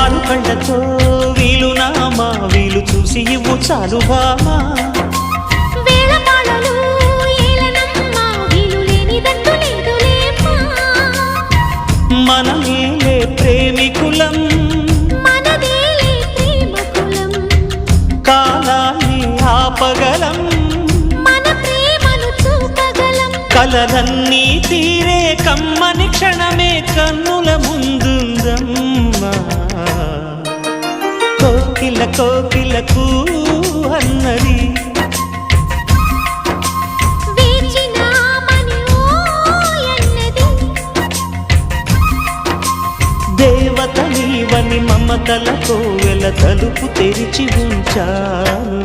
ఆరు కళ్ళతో వీలు నామా వీలు చూసి ఇవ్వు చాలు బామా మనమేలే ప్రేమికులం కాలాన్ని ఆపగలం కలలన్నీ తీరే కమ్మని క్షణమే కన్నుల ముందుందమ్మా కోకిల కోకిలకు అన్నది దేవత నీవని మమతల కోవెల తలుపు తెరిచి ఉంచాను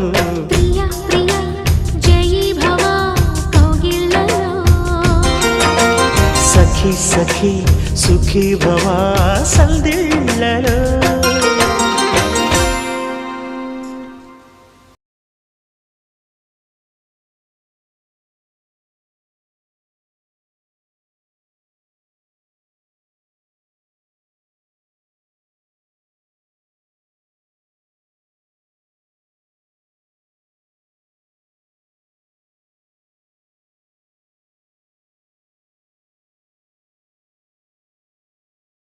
సఖీ సఖీ సుఖీ భవా సందిళ్ళలో